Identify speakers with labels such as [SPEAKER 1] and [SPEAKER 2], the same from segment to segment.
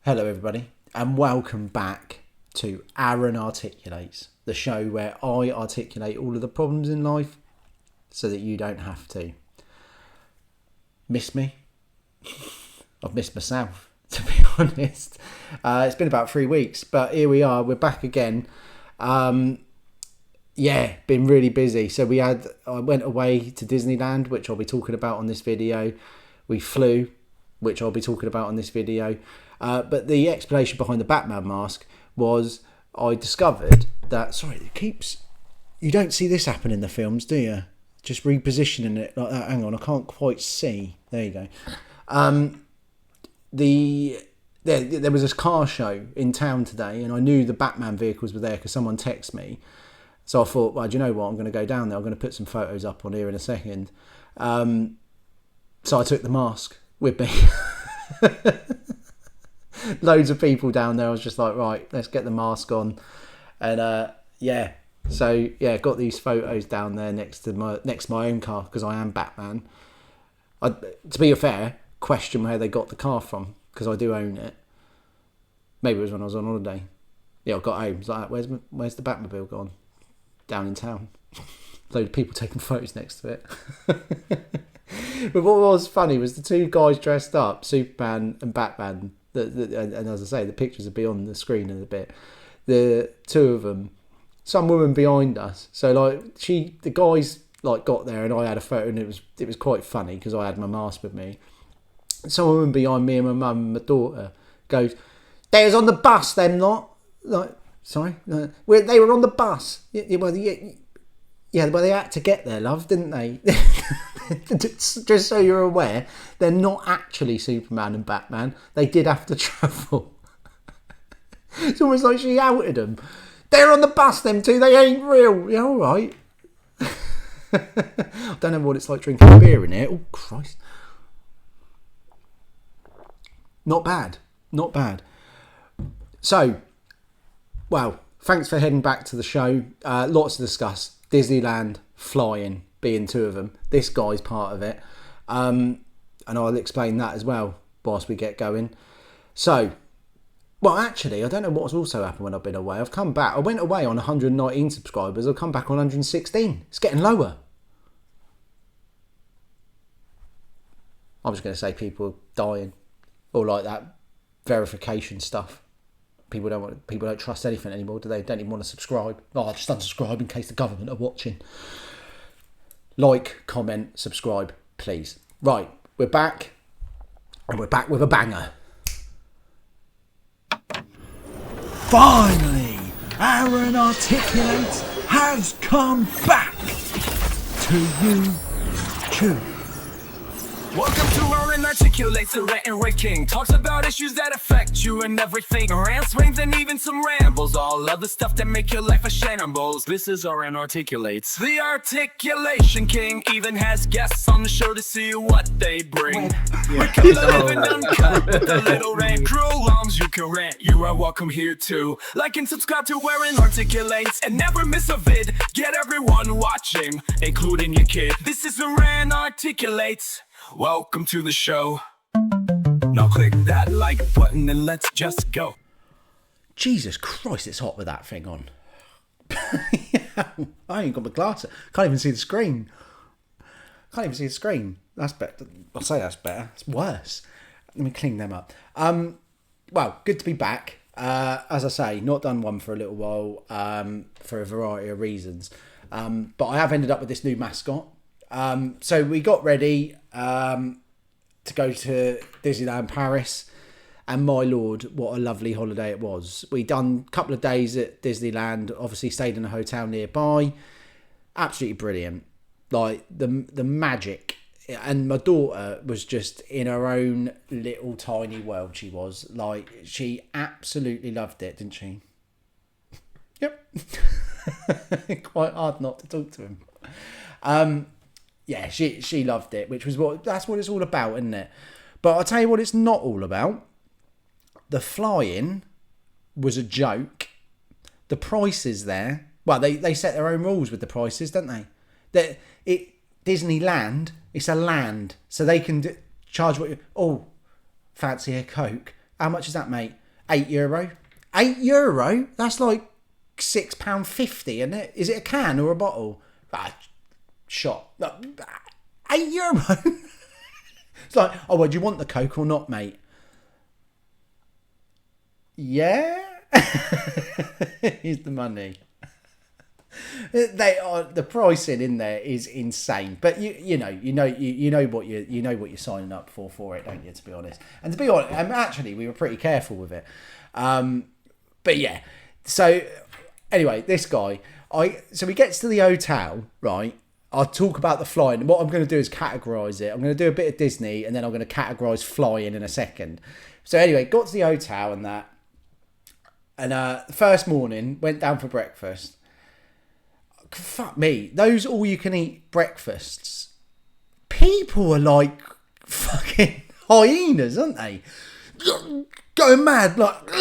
[SPEAKER 1] Hello everybody and welcome back to Arran Articulates, the show where I articulate all of the problems in life so that you don't have to. Miss me? I've missed myself, to be honest. It's been about 3 weeks, but here we are, we're back again. Been really busy. So I went away to Disneyland, which I'll be talking about on this video. We flew, which I'll be talking about on this video. But the explanation behind the Batman mask was I discovered that, you don't see this happen in the films, do you? Just repositioning it like that. Hang on, I can't quite see. There you go. There was this car show in town today, and I knew the Batman vehicles were there because someone texted me. So I thought, well, do you know what? I'm going to go down there. I'm going to put some photos up on here in a second. So I took the mask with me. Loads of people down there. I was just like, right, let's get the mask on. And got these photos down there next to my own car because I am Batman. To be fair, question where they got the car from because I do own it. Maybe it was when I was on holiday. Yeah, I got home. I was like, where's the Batmobile gone? Down in town. Load of people taking photos next to it. But what was funny was the two guys dressed up, Superman and Batman. And as I say, the pictures will be on the screen in a bit. The two of them, some woman behind us. So the guys got there, and I had a photo, and it was quite funny because I had my mask with me. Some woman behind me and my mum and my daughter goes, "They was on the bus, them lot." Sorry, they were on the bus. Well, they had to get there, love, didn't they? Just so you're aware, they're not actually Superman and Batman. They did have to travel. It's almost like she outed them. They're on the bus, them two. They ain't real. Yeah, all right. I don't know what it's like drinking beer in here. Oh, Christ. Not bad. So, well, thanks for heading back to the show. Lots to discuss. Disneyland, flying, being two of them. This guy's part of it. And I'll explain that as well whilst we get going. So, well, actually, I don't know what's also happened when I've been away. I've come back. I went away on 119 subscribers. I've come back on 116. It's getting lower. I was going to say people dying or like that verification stuff. People don't trust anything anymore, do they? Don't even want to subscribe. I'll just unsubscribe in case the government are watching. Like, comment, subscribe, please. Right, we're back. And we're back with a banger. Finally, Arran Articulates has come back to YouTube.
[SPEAKER 2] Welcome to Arran Articulates, the rant and ranting. Talks about issues that affect you and everything. Rants, rants, and even some rambles. All of the stuff that make your life a shambles. This is Arran Articulates. The articulation king even has guests on the show to see what they bring. We can live and uncut with a little rant. Cruel arms, you can rant. You are welcome here too. Like and subscribe to Arran Articulates and never miss a vid. Get everyone watching, including your kid. This is Arran Articulates. Welcome to the show. Now click that like button and let's just go.
[SPEAKER 1] Jesus Christ, it's hot with that thing on. I ain't got my glasses. Can't even see the screen. That's better. I'll say that's better. It's worse. Let me clean them up. Well, good to be back. As I say, not done one for a little while for a variety of reasons. But I have ended up with this new mascot. So we got ready to go to Disneyland Paris, and my lord, what a lovely holiday it was. We done a couple of days at Disneyland, obviously stayed in a hotel nearby. Absolutely brilliant. Like the magic, and my daughter was just in her own little tiny world. She absolutely loved it, didn't she? Yep. Quite hard not to talk to him. Yeah, she loved it, that's what it's all about, isn't it? But I'll tell you what it's not all about. The flying was a joke. The prices there, well, they set their own rules with the prices, don't they? Disneyland, it's a land, so they can charge what you, fancy a Coke, How much is that, mate? €8. €8? That's like £6.50, isn't it? Is it a can or a bottle? Shot. €8? It's like, oh, well, do you want the Coke or not, mate? Yeah. Here's the money. The pricing in there is insane, but you know what you're signing up for it, don't you? To be honest, and to be honest, actually we were pretty careful with it. But yeah, so anyway, this guy, so he gets to the hotel, right? I'll talk about the flying. What I'm going to do is categorise it. I'm going to do a bit of Disney, and then I'm going to categorise flying in a second. So anyway, got to the hotel and that, and the first morning went down for breakfast. Fuck me, those all-you-can-eat breakfasts, people are like fucking hyenas, aren't they? Going mad, like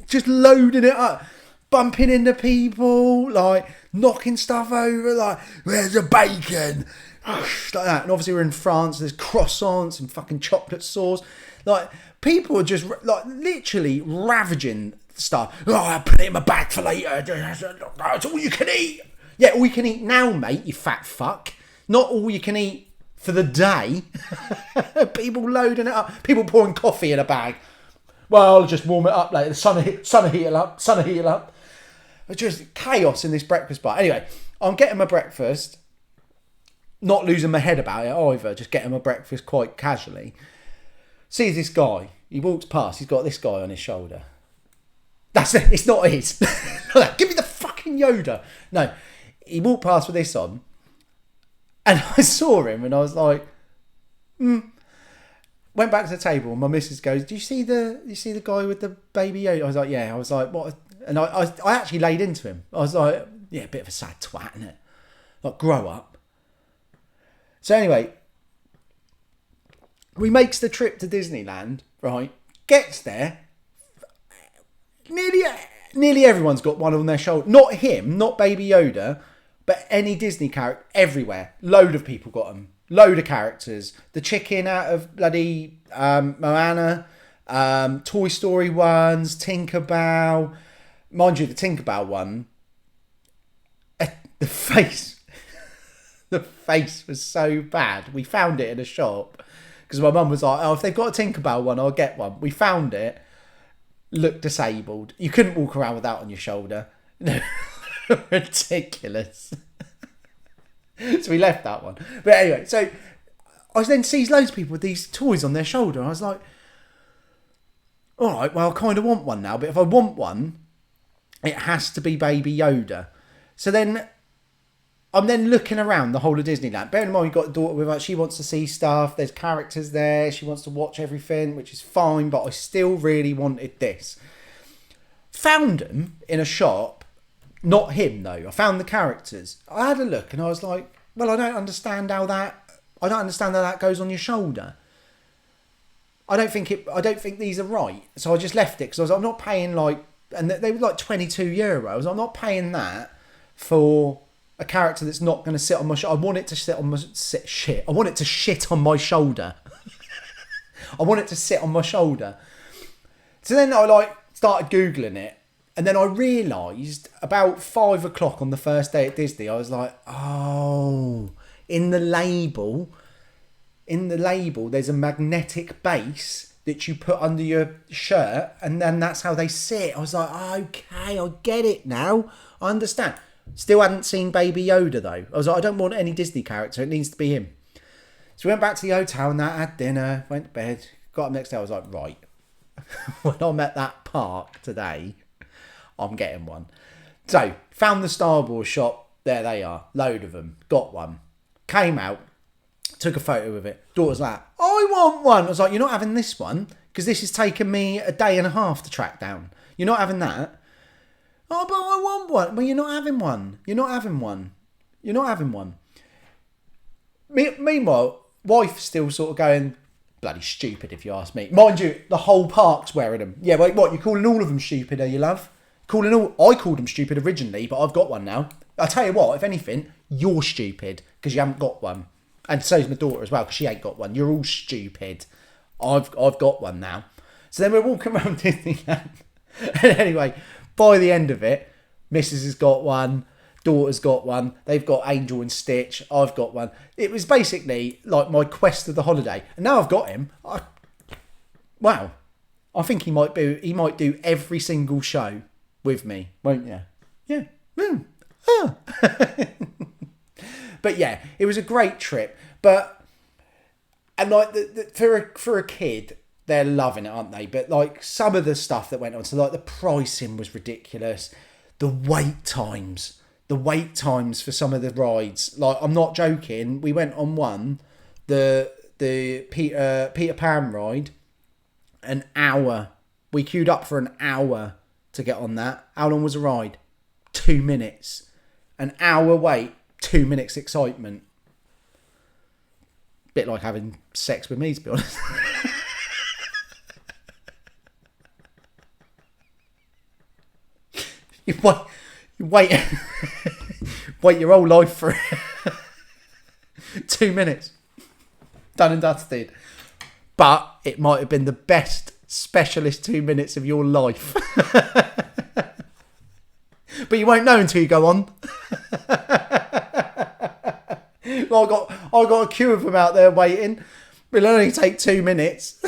[SPEAKER 1] just loading it up, bumping into people, like knocking stuff over, like where's the bacon, like that. And obviously we're in France, there's croissants and fucking chocolate sauce, like people are just like literally ravaging stuff. Oh, I put it in my bag for later. It's all you can eat. Yeah, all you can eat now, mate, you fat fuck. Not all you can eat for the day. People loading it up. People pouring coffee in a bag. Well, I'll just warm it up later. The sun will heat it up. It's just chaos in this breakfast bar. Anyway, I'm getting my breakfast. Not losing my head about it either. Just getting my breakfast quite casually. Sees this guy. He walks past. He's got this guy on his shoulder. That's it. It's not his. Give me the fucking Yoda. No, he walked past with this on, and I saw him, and I was like, Went back to the table, and my missus goes, "Do you see the guy with the baby Yoda?" I was like, "Yeah." I was like, "What?" And I actually laid into him. I was like, "Yeah, a bit of a sad twat, isn't it? Like, grow up." So anyway, we makes the trip to Disneyland. Right, gets there. Nearly everyone's got one on their shoulder. Not him, not Baby Yoda, but any Disney character everywhere. Load of people got them. Load of characters. The chicken out of bloody Moana, Toy Story ones, Tinkerbell. Mind you, the Tinkerbell one, the face was so bad. We found it in a shop because my mum was like, "Oh, if they've got a Tinkerbell one, I'll get one." We found it. Looked disabled. You couldn't walk around with that on your shoulder. Ridiculous. So we left that one. But anyway, so I then sees loads of people with these toys on their shoulder. And I was like, all right, well, I kind of want one now. But if I want one, it has to be Baby Yoda. So then I'm then looking around the whole of Disneyland. Bear in mind, you've got a daughter with her. She wants to see stuff. There's characters there. She wants to watch everything, which is fine. But I still really wanted this. Found them in a shop. Not him, though. I found the characters. I had a look and I was like, well, I don't understand how that goes on your shoulder. I don't think these are right. So I just left it because I was like, I'm not paying like, and they were like €22. I'm not paying that for a character that's not going to sit on my shoulder. I want it to sit on my shit. I want it to shit on my shoulder. I want it to sit on my shoulder. So then I like started Googling it, and then I realised about 5 o'clock on the first day at Disney, I was like, oh, in the label, there's a magnetic base that you put under your shirt, and then that's how they sit. I was like, okay, I get it now. I understand. Still hadn't seen Baby Yoda though. I was like, I don't want any Disney character. It needs to be him. So we went back to the hotel and that, had dinner, went to bed, got up next day. I was like, right, when I'm at that park today, I'm getting one. So found the Star Wars shop. There they are. Load of them. Got one. Came out. Took a photo of it. Daughter's like, I want one. I was like, you're not having this one because this has taken me a day and a half to track down. You're not having that. Oh, but I want one. Well, you're not having one. Meanwhile, wife's still sort of going, bloody stupid if you ask me. Mind you, the whole park's wearing them. Yeah, wait, what? You're calling all of them stupid, are you, love? I called them stupid originally, but I've got one now. I'll tell you what, if anything, you're stupid because you haven't got one. And so's my daughter as well because she ain't got one. You're all stupid. I've got one now. So then we're walking around Disneyland. And anyway, by the end of it, Mrs. has got one, daughter's got one, they've got Angel and Stitch, I've got one. It was basically like my quest of the holiday. And now I've got him. Wow. I think he might do every single show with me, won't you? Yeah. But yeah, it was a great trip. And like for a kid, they're loving it, aren't they? But like some of the stuff that went on, so like the pricing was ridiculous. The wait times for some of the rides. Like, I'm not joking. We went on one, the Peter Pan ride, an hour. We queued up for an hour to get on that. How long was the ride? 2 minutes. An hour wait, 2 minutes excitement. Bit like having sex with me, to be honest. You wait your whole life for 2 minutes. Done and dusted. But it might have been the best specialist 2 minutes of your life. But you won't know until you go on. Well, I got a queue of them out there waiting. It'll only take 2 minutes.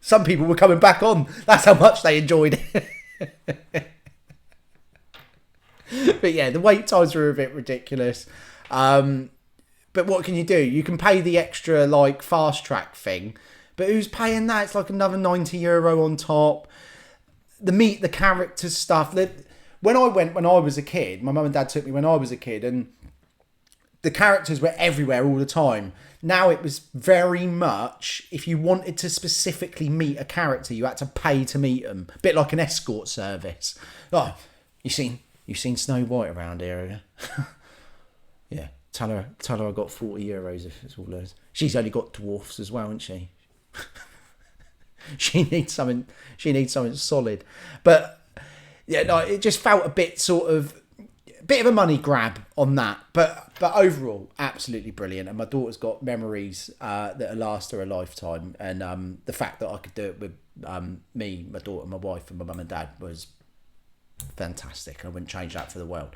[SPEAKER 1] Some people were coming back on. That's how much they enjoyed it. But yeah, the wait times were a bit ridiculous. But what can you do? You can pay the extra like fast track thing. But who's paying that? It's like another €90 on top. The meet the characters stuff. When I went when I was a kid, my mum and dad took me when I was a kid, and the characters were everywhere all the time. Now it was very much, if you wanted to specifically meet a character, you had to pay to meet them. A bit like an escort service. Oh, you've seen Snow White around here, have you? Yeah, tell her I got €40 if it's all hers. She's only got dwarfs as well, hasn't she? She needs something solid. But yeah, no, it just felt a bit of a money grab on that, but overall absolutely brilliant. And my daughter's got memories that'll last her a lifetime, and the fact that I could do it with me, my daughter, my wife and my mum and dad was fantastic. I wouldn't change that for the world.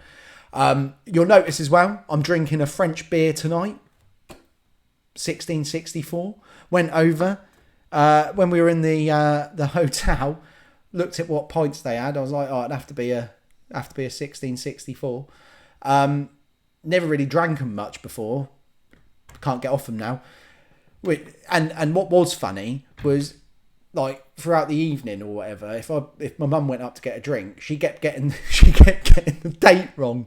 [SPEAKER 1] You'll notice as well, I'm drinking a French beer tonight, 1664. Went over when we were in the hotel, looked at what pints they had. I was like, oh, it'd have to be a 1664. Never really drank them much before. Can't get off them now. And what was funny was, like, throughout the evening or whatever, if my mum went up to get a drink, she kept getting the date wrong.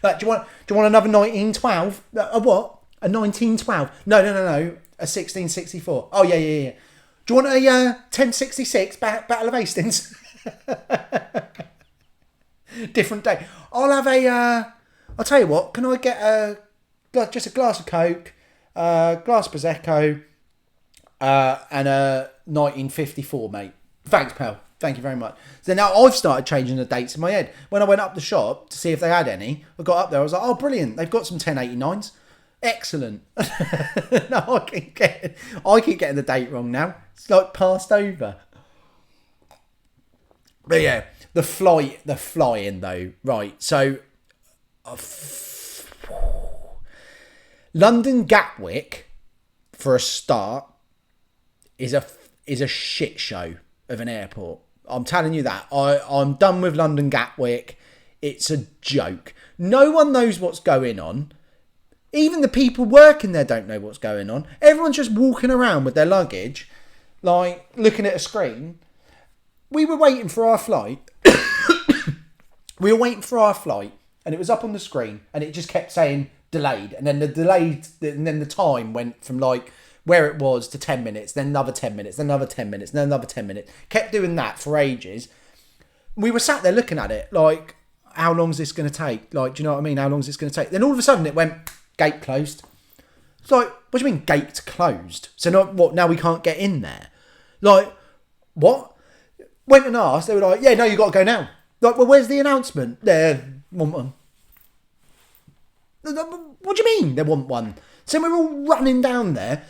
[SPEAKER 1] Like, do you want another 1912? A what? A 1912? No. A 1664. Oh yeah. Do you want a 1066 Battle of Hastings? Different day. I'll have I'll tell you what. Can I get just a glass of Coke, glass of Prosecco, and a 1954, mate. Thanks, pal. Thank you very much. So now I've started changing the dates in my head. When I went up the shop to see if they had any, I got up there. I was like, oh, brilliant. They've got some 1089s. Excellent. No, I keep getting the date wrong now. It's like passed over. But yeah, the flying though, right? So, London Gatwick, for a start, is a shit show of an airport. I'm telling you that. I'm done with London Gatwick. It's a joke. No one knows what's going on. Even the people working there don't know what's going on. Everyone's just walking around with their luggage, like looking at a screen. We were waiting for our flight. We were waiting for our flight, and it was up on the screen, and it just kept saying delayed, and then the time went from like where it was to 10 minutes, then another 10 minutes, then another 10 minutes, then another 10 minutes. Kept doing that for ages. We were sat there looking at it like, how long is this going to take? Like, do you know what I mean? How long is this going to take? Then all of a sudden it went, gate closed. It's like, what do you mean gate closed? So now we can't get in there? Like, what? Went and asked, they were like, yeah, no, you got to go now. Like, well, where's the announcement? There, one. What do you mean they want one? So we're all running down there.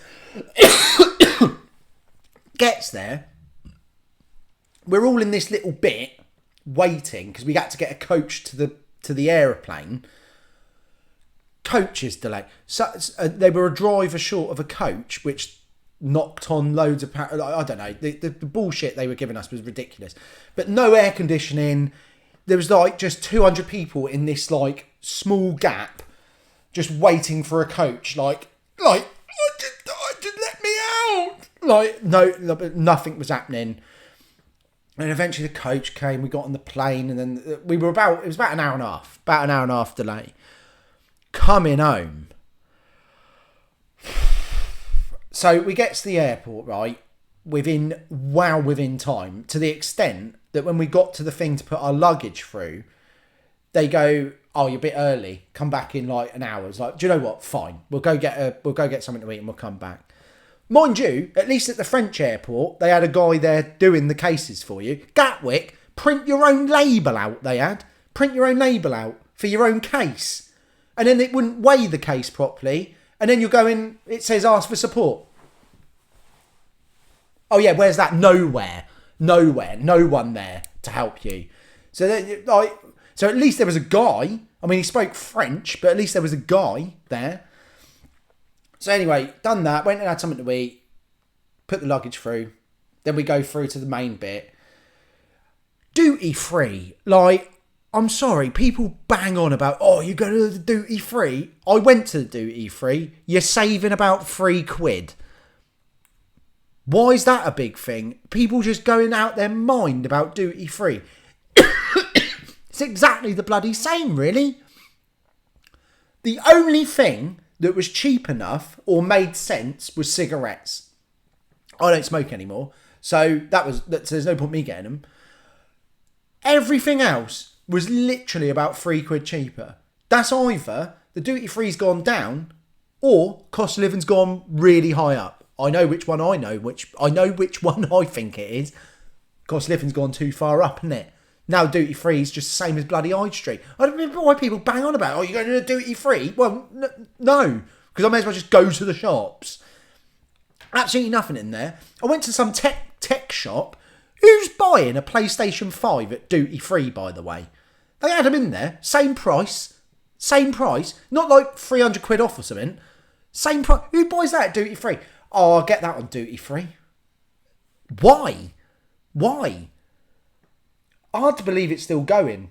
[SPEAKER 1] Gets there. We're all in this little bit waiting because we had to get a coach to the aeroplane. Coach is delayed. So they were a driver short of a coach, which knocked on loads of power. I don't know. The bullshit they were giving us was ridiculous. But no air conditioning. There was like just 200 people in this like small gap, just waiting for a coach. Like just let me out. Like no, nothing was happening. And eventually the coach came. We got on the plane, and then it was about an hour and a half delay. Coming home. So we get to the airport, right, within time, to the extent that when we got to the thing to put our luggage through, they go, "Oh, you're a bit early. Come back in like an hour." It's like, do you know what? Fine. We'll go get something to eat and we'll come back. Mind you, at least at the French airport, they had a guy there doing the cases for you. Gatwick, print your own label out, they had. Print your own label out for your own case. And then it wouldn't weigh the case properly. And then you're going, it says ask for support. Oh yeah, where's that? Nowhere. No one there to help you. So at least there was a guy. I mean, he spoke French, but at least there was a guy there. So anyway, done that, went and had something to eat, put the luggage through. Then we go through to the main bit. Duty free. Like, I'm sorry, people bang on about, oh, you go to the duty free. I went to the duty free. You're saving about £3. Why is that a big thing? People just going out their mind about duty free. It's exactly the bloody same, really. The only thing that was cheap enough or made sense was cigarettes. I don't smoke anymore, so there's no point me getting them. Everything else was literally about £3 cheaper. That's either the duty free's gone down or cost of living's gone really high up. I know which one I think it is. Cost of living's gone too far up, isn't it? Now duty free is just the same as bloody Hyde Street. I don't remember why people bang on about, oh, you're going to duty free? Well, no, because I may as well just go to the shops. Absolutely nothing in there. I went to some tech shop. Who's buying a PlayStation 5 at duty free, by the way? They had them in there. Same price. Not like £300 off or something. Same price. Who buys that at duty free? Oh, I'll get that on duty free. Why? Hard to believe it's still going.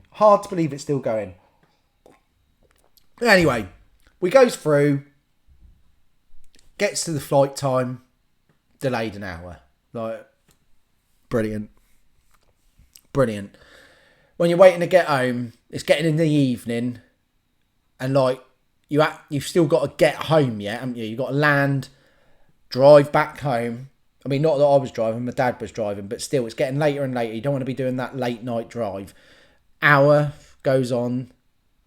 [SPEAKER 1] Anyway, we goes through, gets to the flight time, delayed an hour. Like, brilliant. When you're waiting to get home, it's getting in the evening, and like you've still got to get home yet, haven't you? You've got to land, drive back home. I mean, not that I was driving, my dad was driving, but still, it's getting later and later. You don't want to be doing that late night drive. Hour goes on.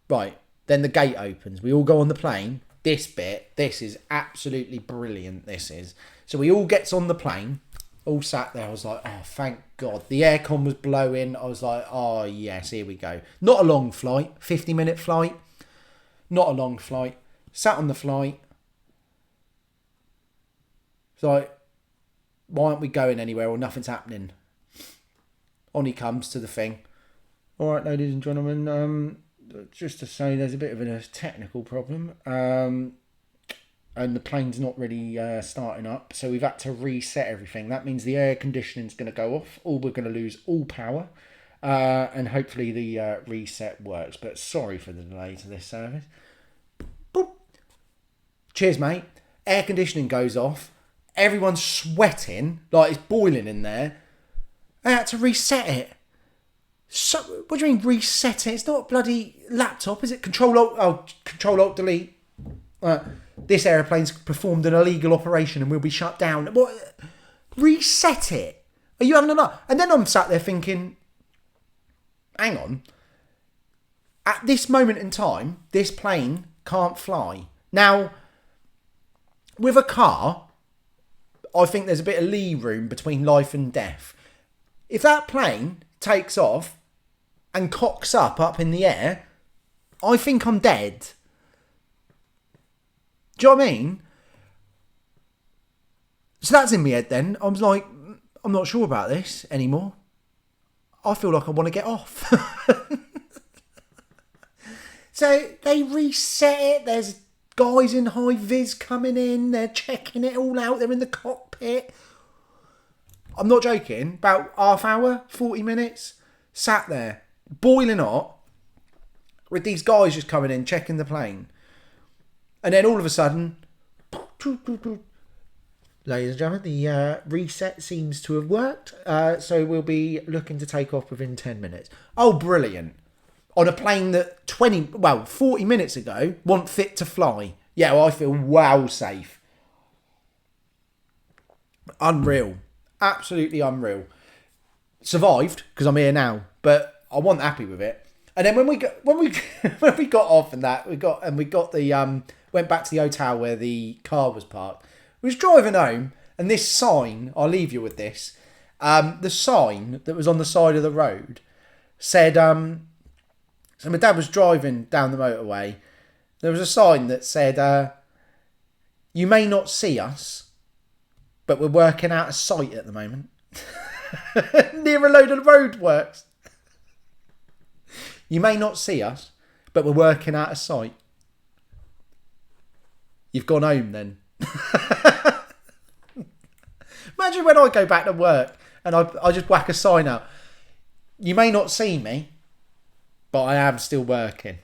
[SPEAKER 1] Right, then the gate opens. We all go on the plane. This is absolutely brilliant, this is. So we all gets on the plane, all sat there. I was like, oh, thank God. The aircon was blowing. I was like, oh, yes, here we go. Not a long flight, 50-minute flight. Not a long flight. Sat on the flight. It's like, why aren't we going anywhere or nothing's happening? On he comes to the thing. All right, ladies and gentlemen, just to say there's a bit of a technical problem. And the plane's not really starting up. So we've had to reset everything. That means the air conditioning's going to go off. We're going to lose all power. And hopefully the reset works. But sorry for the delay to this service. Boop. Cheers, mate. Air conditioning goes off. Everyone's sweating, like it's boiling in there. I had to reset it. So, what do you mean reset it? It's not a bloody laptop, is it? Control Alt Delete. This aeroplane's performed an illegal operation and will be shut down. What? Reset it? Are you having a laugh? And then I'm sat there thinking, hang on. At this moment in time, this plane can't fly. Now, with a car, I think there's a bit of lee room between life and death. If that plane takes off and cocks up in the air, I think I'm dead. Do you know what I mean? So that's in my head then. I was like, I'm not sure about this anymore. I feel like I want to get off. So they reset it. There's guys in high vis coming in. They're checking it all out. They're in the cockpit. I'm not joking. About half hour, 40 minutes. Sat there, boiling hot, with these guys just coming in, checking the plane. And then all of a sudden, ladies and gentlemen, the reset seems to have worked. So we'll be looking to take off within 10 minutes. Oh, brilliant. On a plane that 40 minutes ago wasn't fit to fly. Yeah, well, I feel wow safe. Unreal. Absolutely unreal. Survived, because I'm here now, but I wasn't happy with it. And then when we got off and that, we went back to the hotel where the car was parked. We was driving home, and this sign, I'll leave you with this. The sign that was on the side of the road said, so my dad was driving down the motorway. There was a sign that said, you may not see us, but we're working out a site at the moment. Near a load of roadworks. You may not see us, but we're working out a site. You've gone home then. Imagine when I go back to work and I just whack a sign out. You may not see me, but I am still working.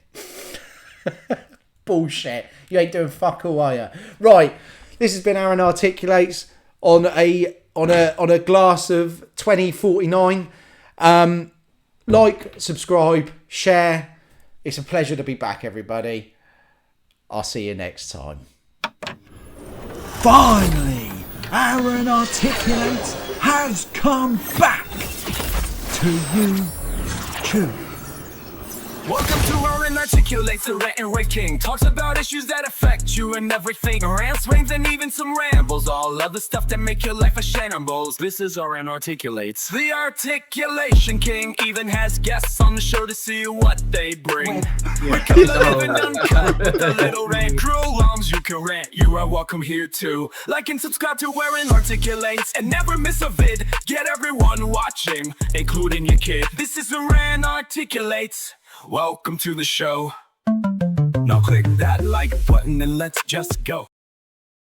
[SPEAKER 1] Bullshit. You ain't doing fuck all, are you? Right. This has been Arran Articulates on a glass of 2049. Like, subscribe, share. It's a pleasure to be back, everybody. I'll see you next time.
[SPEAKER 3] Finally, Arran Articulates has come back to you too.
[SPEAKER 2] Welcome to Arran Articulates, the Rant and Ranting. Talks about issues that affect you and everything. Rants, rants, and even some rambles. All of the stuff that make your life a shambles. This is Arran Articulates. The Articulation King even has guests on the show to see what they bring. We come living uncut with the little rant crew. Longs you can rant, you are welcome here too. Like and subscribe to Arran Articulates and never miss a vid. Get everyone watching, including your kid. This is Arran Articulates. Welcome to the show. Now click that like button and let's just go.